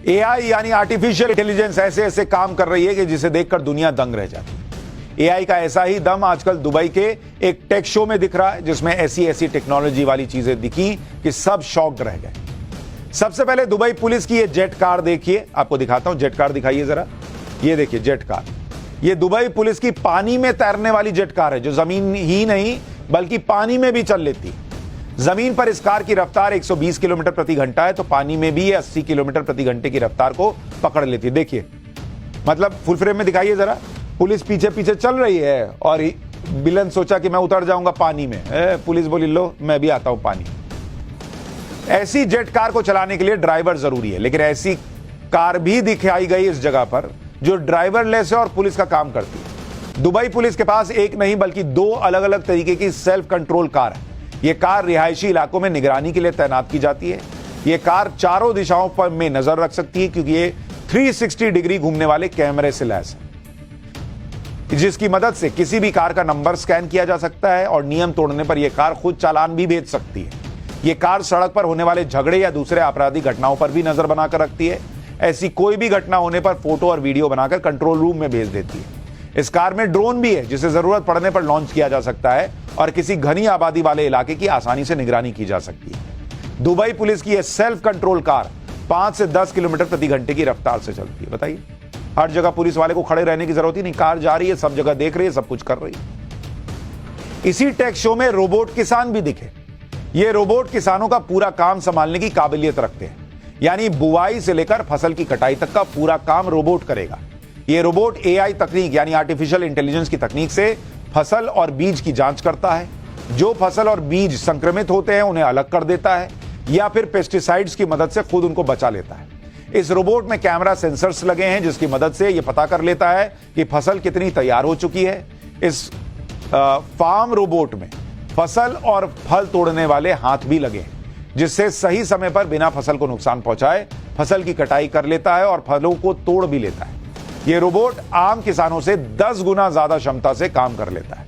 AI यानी artificial intelligence ऐसे ऐसे काम कर रही है कि जिसे देखकर दुनिया दंग रह जाती है। एआई का ऐसा ही दम आजकल दुबई के एक टेक शो में दिख रहा है, जिसमें ऐसी ऐसी टेक्नोलॉजी वाली चीजें दिखी कि सब शॉक्ड रह गए। सबसे पहले दुबई पुलिस की ये जेट कार देखिए, आपको दिखाता हूं। जेट कार दिखाइए जरा, ये देखिए जेट कार। ये दुबई पुलिस की पानी में तैरने वाली जेट कार है, जो जमीन ही नहीं बल्कि पानी में भी चल लेती है। जमीन पर इस कार की रफ्तार 120 किलोमीटर प्रति घंटा है, तो पानी में भी ये 80 किलोमीटर प्रति घंटे की रफ्तार को पकड़ लेती है। देखिए, मतलब फुल फ्रेम में दिखाइए जरा। पुलिस पीछे पीछे चल रही है और विलन सोचा कि मैं उतर जाऊंगा पानी में। पुलिस बोली लो मैं भी आता हूं पानी। ऐसी जेट कार को चलाने के लिए ड्राइवर जरूरी है, लेकिन ऐसी कार भी दिखाई गई इस जगह पर जो ड्राइवरलेस है और पुलिस का काम करती है। दुबई पुलिस के पास एक नहीं बल्कि दो अलग अलग तरीके की सेल्फ कंट्रोल कार है। यह कार रिहायशी इलाकों में निगरानी के लिए तैनात की जाती है। यह कार चारों दिशाओं पर में नजर रख सकती है, क्योंकि ये 360 डिग्री घूमने वाले कैमरे से लैस है, जिसकी मदद से किसी भी कार का नंबर स्कैन किया जा सकता है और नियम तोड़ने पर यह कार खुद चालान भी भेज सकती है। यह कार सड़क पर होने वाले झगड़े या दूसरे आपराधिक घटनाओं पर भी नजर बनाकर रखती है। ऐसी कोई भी घटना होने पर फोटो और वीडियो बनाकर कंट्रोल रूम में भेज देती है। इस कार में ड्रोन भी है, जिसे जरूरत पड़ने पर लॉन्च किया जा सकता है और किसी घनी आबादी वाले इलाके की आसानी से निगरानी की जा सकती है। दुबई पुलिस की यह सेल्फ कंट्रोल कार 5 से 10 किलोमीटर प्रति घंटे की रफ्तार से चलती है। बताइए, हर जगह पुलिस वाले को खड़े रहने की जरूरत ही नहीं, कार जा रही है, सब जगह देख रही है, सब कुछ कर रही है। इसी टेक शो में रोबोट किसान भी दिखे। ये रोबोट किसानों का पूरा काम संभालने की काबिलियत रखते हैं, यानी बुआई से लेकर फसल की कटाई तक का पूरा काम रोबोट करेगा। ये रोबोट एआई तकनीक यानी आर्टिफिशियल इंटेलिजेंस की तकनीक से फसल और बीज की जांच करता है। जो फसल और बीज संक्रमित होते हैं उन्हें अलग कर देता है, या फिर पेस्टिसाइड्स की मदद से खुद उनको बचा लेता है। इस रोबोट में कैमरा सेंसर्स लगे हैं, जिसकी मदद से यह पता कर लेता है कि फसल कितनी तैयार हो चुकी है। इस फार्म रोबोट में फसल और फल तोड़ने वाले हाथ भी लगे हैं, जिससे सही समय पर बिना फसल को नुकसान पहुंचाए फसल की कटाई कर लेता है और फलों को तोड़ भी लेता है। यह रोबोट आम किसानों से 10 गुना ज्यादा क्षमता से काम कर लेता है।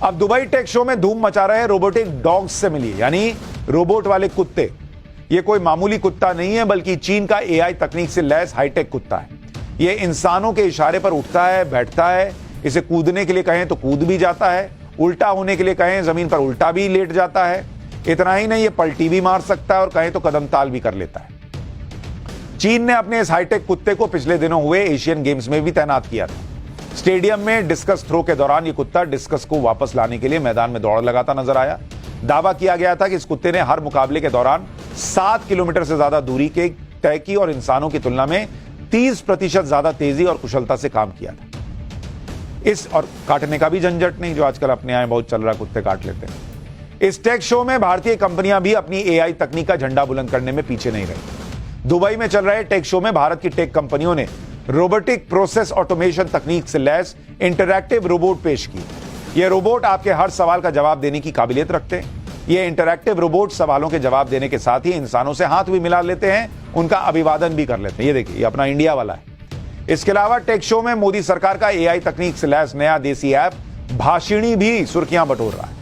अब दुबई टेक शो में धूम मचा रहे रोबोटिक डॉग्स से मिलिए, यानी रोबोट वाले कुत्ते। यह कोई मामूली कुत्ता नहीं है, बल्कि चीन का एआई तकनीक से लैस हाईटेक कुत्ता है। यह इंसानों के इशारे पर उठता है, बैठता है। इसे कूदने के लिए कहें तो कूद भी जाता है, उल्टा होने के लिए कहें जमीन पर उल्टा भी लेट जाता है। इतना ही नहीं, ये पलटी भी मार सकता है और कहें तो कदम ताल भी कर लेता है। चीन ने अपने इस हाईटेक कुत्ते को पिछले दिनों हुए एशियन गेम्स में भी तैनात किया था। स्टेडियम में डिस्कस थ्रो के दौरान ये कुत्ता डिस्कस को वापस लाने के लिए मैदान में दौड़ लगाता नजर आया। दावा किया गया था कि इस कुत्ते ने हर मुकाबले के दौरान 7 किलोमीटर से ज्यादा दूरी के तय की और इंसानों की तुलना में 30% ज्यादा तेजी और कुशलता से काम किया था। इस और काटने का भी झंझट नहीं, जो आजकल अपने यहाँ बहुत चल रहा, कुत्ते काट लेते हैं। इस टेक शो में भारतीय कंपनियां भी अपनी एआई तकनीक का झंडा बुलंद करने में पीछे नहीं रही। दुबई में चल रहे टेक शो में भारत की टेक कंपनियों ने रोबोटिक प्रोसेस ऑटोमेशन तकनीक से लैस इंटरैक्टिव रोबोट पेश की। ये रोबोट आपके हर सवाल का जवाब देने की काबिलियत रखते हैं। ये इंटरैक्टिव रोबोट सवालों के जवाब देने के साथ ही इंसानों से हाथ भी मिला लेते हैं, उनका अभिवादन भी कर लेते हैं। ये देखिए, ये अपना इंडिया वाला है। इसके अलावा टेक शो में मोदी सरकार का एआई तकनीक से लैस नया देसी ऐप भाषिणी भी सुर्खियां बटोर रहा है।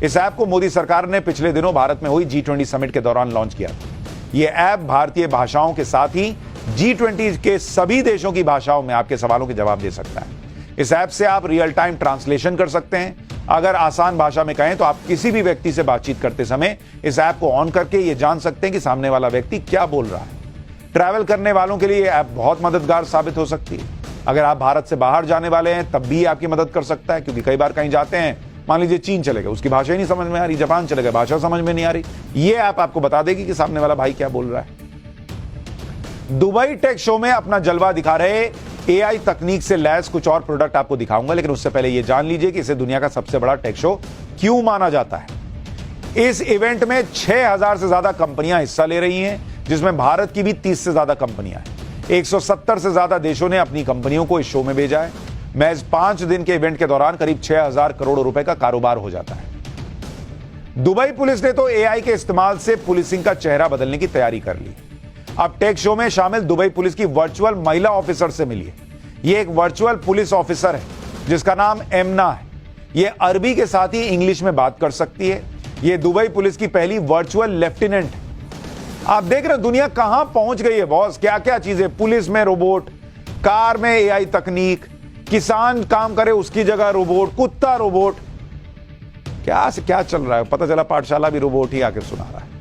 इस ऐप को मोदी सरकार ने पिछले दिनों भारत में हुई G20 समिट के दौरान लॉन्च किया था। यह ऐप भारतीय भाषाओं के साथ ही G20 के सभी देशों की भाषाओं में आपके सवालों के जवाब दे सकता है। इस ऐप से आप रियल टाइम ट्रांसलेशन कर सकते हैं। अगर आसान भाषा में कहें तो आप किसी भी व्यक्ति से बातचीत करते समय इस ऐप को ऑन करके यह जान सकते हैं कि सामने वाला व्यक्ति क्या बोल रहा है। ट्रैवल करने वालों के लिए यह ऐप बहुत मददगार साबित हो सकती है। अगर आप भारत से बाहर जाने वाले हैं तब भी आपकी मदद कर सकता है, क्योंकि कई बार कहीं जाते हैं, मान लीजिए चीन चले गए, उसकी भाषा ही नहीं समझ में आ रही, जापान चले गए, भाषा समझ में नहीं आ रही, ये ऐप आपको बता देगी कि सामने वाला भाई क्या बोल रहा है। दुबई टेक शो में अपना जलवा दिखा रहे एआई तकनीक से लैस कुछ और प्रोडक्ट आपको दिखाऊंगा, लेकिन उससे पहले यह जान लीजिए कि इसे दुनिया का सबसे बड़ा टेक शो क्यों माना जाता है। इस इवेंट में 6000 से ज्यादा कंपनियां हिस्सा ले रही हैं, जिसमें भारत की भी 30 से ज्यादा कंपनियां हैं। 170 से ज्यादा देशों ने अपनी कंपनियों को इस शो में भेजा है। महज 5 दिन के इवेंट के दौरान करीब 6000 करोड़ रुपए का कारोबार हो जाता है। दुबई पुलिस ने तो एआई के इस्तेमाल से पुलिसिंग का चेहरा बदलने की तैयारी कर ली। अब टेक शो में शामिल दुबई पुलिस की वर्चुअल महिला ऑफिसर से मिलिए। यह एक वर्चुअल पुलिस ऑफिसर है जिसका नाम एमना है। यह अरबी के साथ ही इंग्लिश में बात कर सकती है। यह दुबई पुलिस की पहली वर्चुअल लेफ्टिनेंट है। आप देख रहे हो दुनिया कहां पहुंच गई है बॉस, क्या क्या चीजें, पुलिस में रोबोट, कार में एआई तकनीक, किसान काम करे उसकी जगह रोबोट, कुत्ता रोबोट, क्या से क्या चल रहा है। पता चला पाठशाला भी रोबोट ही आकर सुना रहा है।